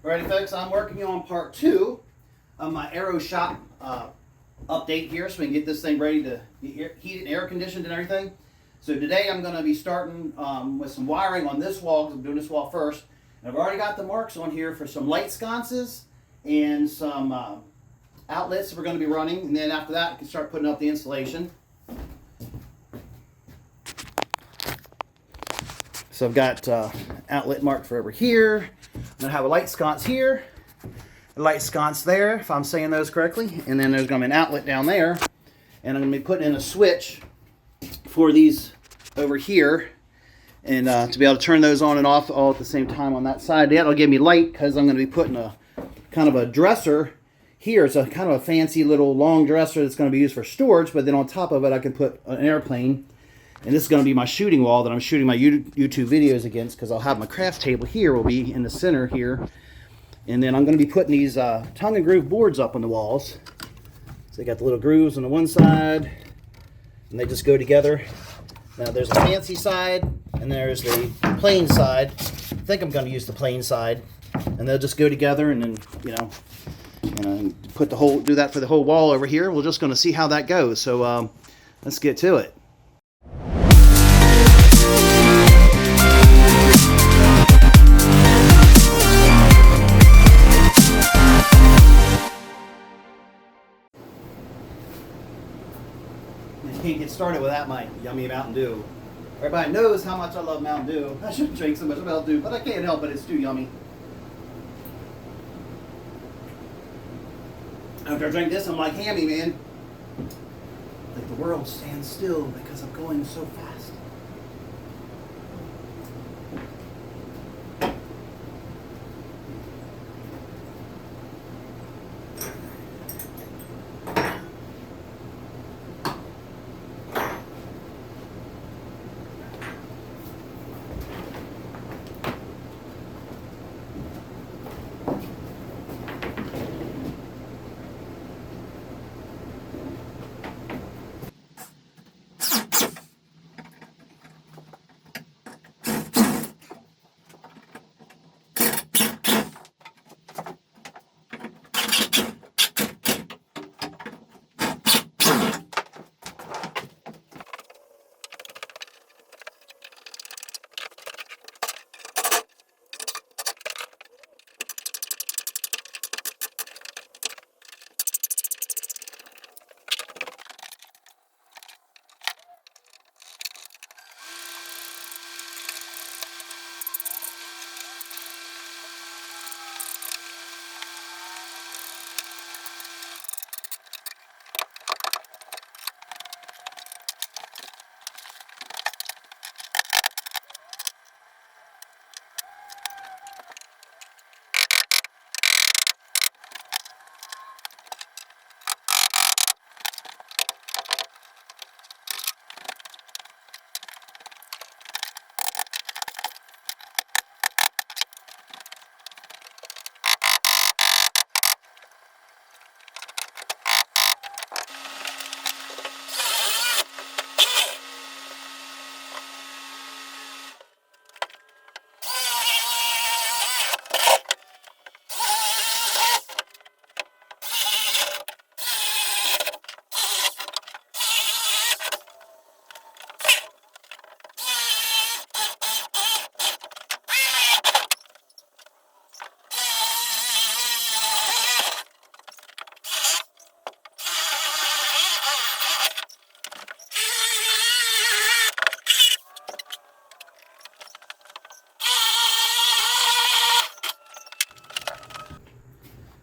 Alrighty folks, I'm working on part 2 of my Aero shop update here so we can get this thing ready to be heated and air conditioned and everything. So today I'm going to be starting with some wiring on this wall, because I'm doing this wall first. And I've already got the marks on here for some light sconces and some outlets that we're going to be running. And then after that, we can start putting up the insulation. So I've got outlet marked for over here. I'm going to have a light sconce here, a light sconce there, if I'm saying those correctly. And then there's going to be an outlet down there. And I'm going to be putting in a switch for these over here. And to be able to turn those on and off all at the same time on that side. That'll give me light because I'm going to be putting a kind of a dresser here. It's a kind of a fancy little long dresser that's going to be used for storage. But then on top of it, I can put an airplane. And this is going to be my shooting wall that I'm shooting my YouTube videos against, because I'll have my craft table here, will be in the center here. And then I'm going to be putting these tongue and groove boards up on the walls. So they got the little grooves on the one side, and they just go together. Now there's a fancy side, and there's the plain side. I think I'm going to use the plain side. And they'll just go together, and then, put the whole, do that for the whole wall over here. We're just going to see how that goes. So let's get to it. Can't get started without my yummy Mountain Dew. Everybody knows how much I love Mountain Dew. I shouldn't drink so much Mountain Dew, but I can't help it. It's too yummy. After I drink this, I'm like Hammy, man. Like the world stands still because I'm going so fast.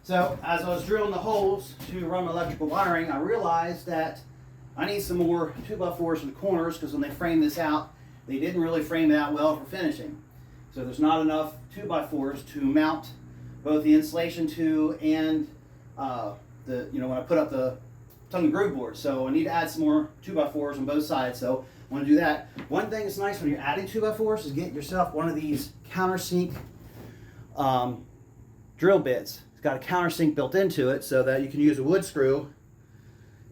So as I was drilling the holes to run my electrical wiring, I realized that I need some more 2x4s in the corners, because when they framed this out, they didn't really frame it out well for finishing. So there's not enough 2x4s to mount both the insulation to and when I put up the tongue and groove board. So I need to add some more 2x4s on both sides. So I want to do that. One thing that's nice when you're adding 2x4s is get yourself one of these countersink drill bits. Got a countersink built into it so that you can use a wood screw,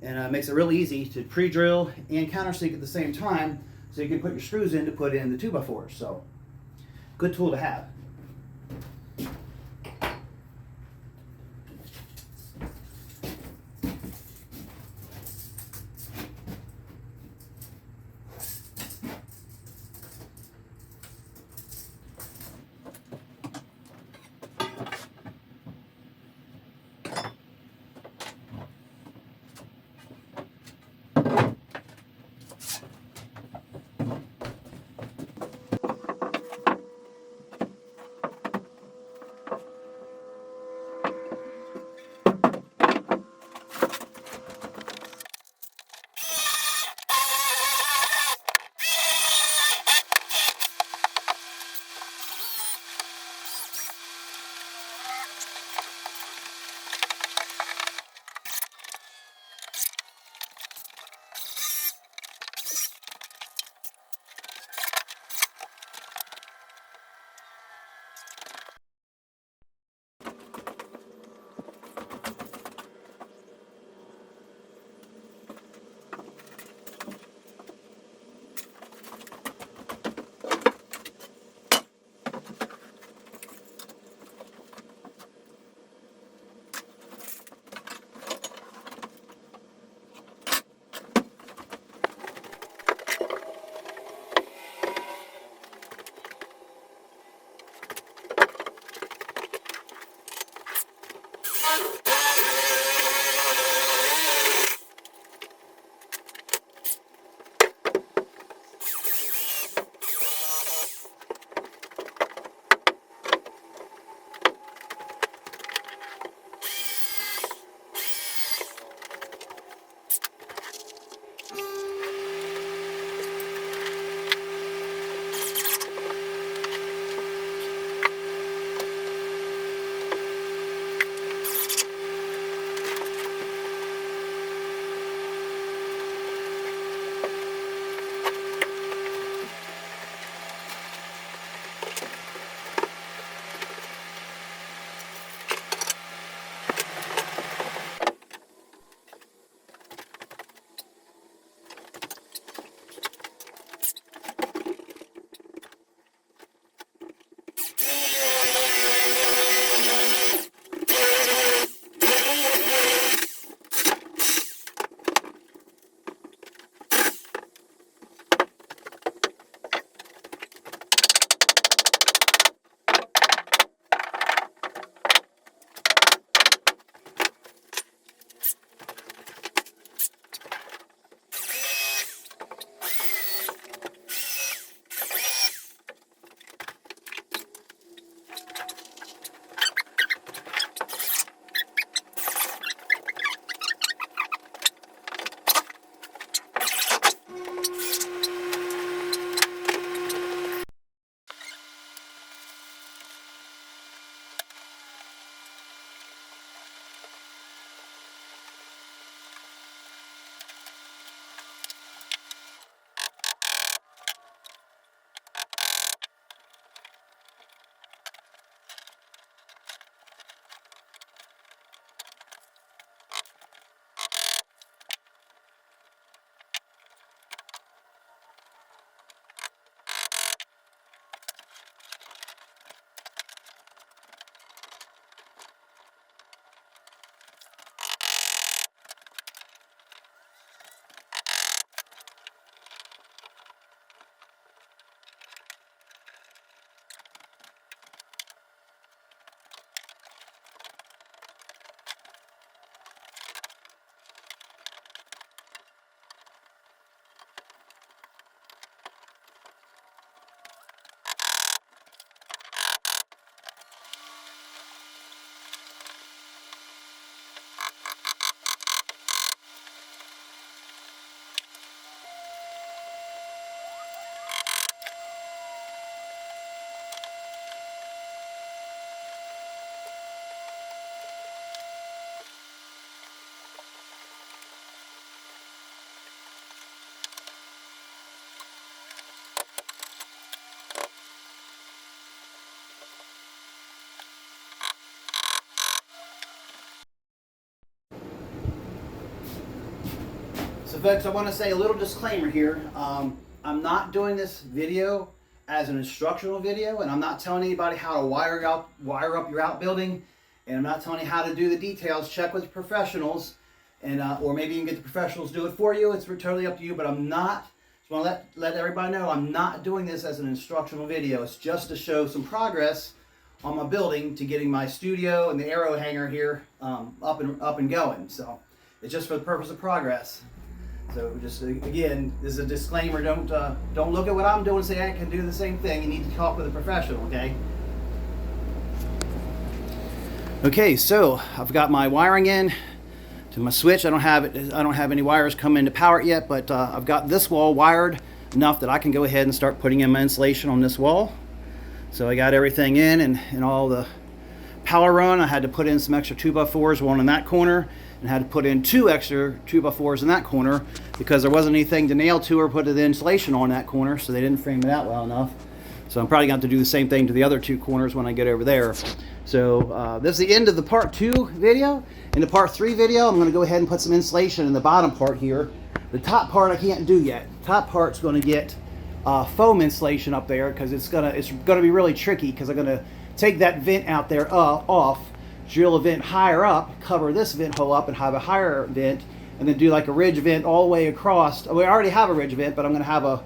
and it makes it really easy to pre-drill and countersink at the same time, so you can put your screws in to put in the 2x4s. So good tool to have. folks, I want to say a little disclaimer here. I'm not doing this video as an instructional video, and I'm not telling anybody how to wire up your outbuilding, and I'm not telling you how to do the details. Check with professionals, and or maybe you can get the professionals to do it for you. It's totally up to you, but I'm not. Just want to let everybody know I'm not doing this as an instructional video. It's just to show some progress on my building to getting my studio and the Aero hanger here up and going. So it's just for the purpose of progress. So just again, this is a disclaimer. Don't look at what I'm doing and say I can do the same thing. You need to talk with a professional, okay? Okay, so I've got my wiring in to my switch. I don't have any wires come in to power it yet, but I've got this wall wired enough that I can go ahead and start putting in my insulation on this wall. So I got everything in and all the power run. I had to put in some extra 2x4s, one in that corner, and had to put in 2 extra 2x4s in that corner because there wasn't anything to nail to or put the insulation on that corner, so they didn't frame it out well enough. So I'm probably going to have to do the same thing to the other 2 corners when I get over there. So this is the end of the part 2 video. In the part 3 video, I'm going to go ahead and put some insulation in the bottom part here. The top part I can't do yet. The top part's going to get foam insulation up there because it's gonna be really tricky because I'm gonna take that vent out there off, drill a vent higher up, cover this vent hole up, and have a higher vent, and then do like a ridge vent all the way across. We already have a ridge vent, but I'm gonna have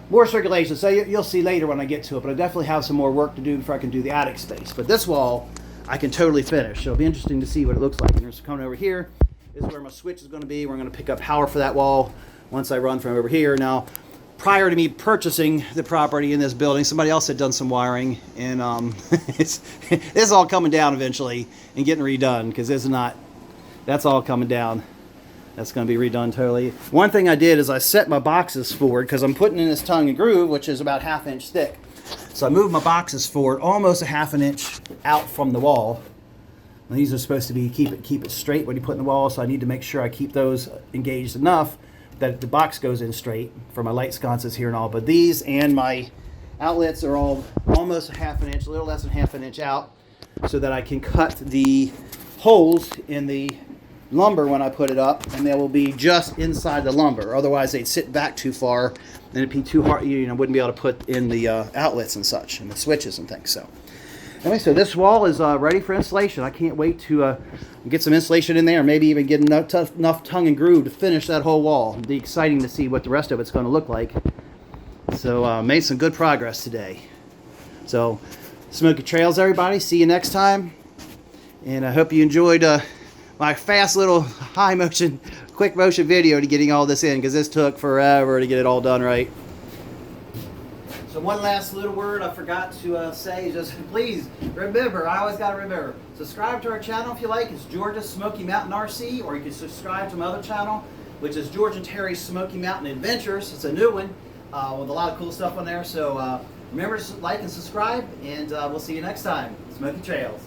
more circulation. So you'll see later when I get to it. But I definitely have some more work to do before I can do the attic space. But this wall I can totally finish. So it'll be interesting to see what it looks like. And there's coming over here is where my switch is going to be. We're going to pick up power for that wall once I run from over here. Now, prior to me purchasing the property in this building, somebody else had done some wiring, and this is all coming down eventually and getting redone because that's all coming down. That's going to be redone totally. One thing I did is I set my boxes forward because I'm putting in this tongue and groove, which is about 1/2 inch thick. So I moved my boxes forward almost 1/2 inch out from the wall. And these are supposed to be keep it straight when you put in the wall, so I need to make sure I keep those engaged enough that the box goes in straight for my light sconces here and all. But these and my outlets are all almost 1/2 inch, a little less than 1/2 inch out, so that I can cut the holes in the lumber when I put it up, and they will be just inside the lumber. Otherwise they'd sit back too far and it'd be too hard, wouldn't be able to put in the outlets and such and the switches and things. So anyway, so this wall is ready for installation. I can't wait to get some insulation in there, maybe even get enough tongue and groove to finish that whole wall. It'll be exciting to see what the rest of it's going to look like. So made some good progress today. So Smoky Trails, everybody. See you next time. And I hope you enjoyed my fast little quick motion video to getting all this in, because this took forever to get it all done right. So one last little word I forgot to say, just please remember, I always got to remember, subscribe to our channel if you like. It's George's Smoky Mountain RC, or you can subscribe to my other channel, which is George and Terry's Smoky Mountain Adventures. It's a new one with a lot of cool stuff on there. So remember to like and subscribe, and we'll see you next time. Smoky Trails.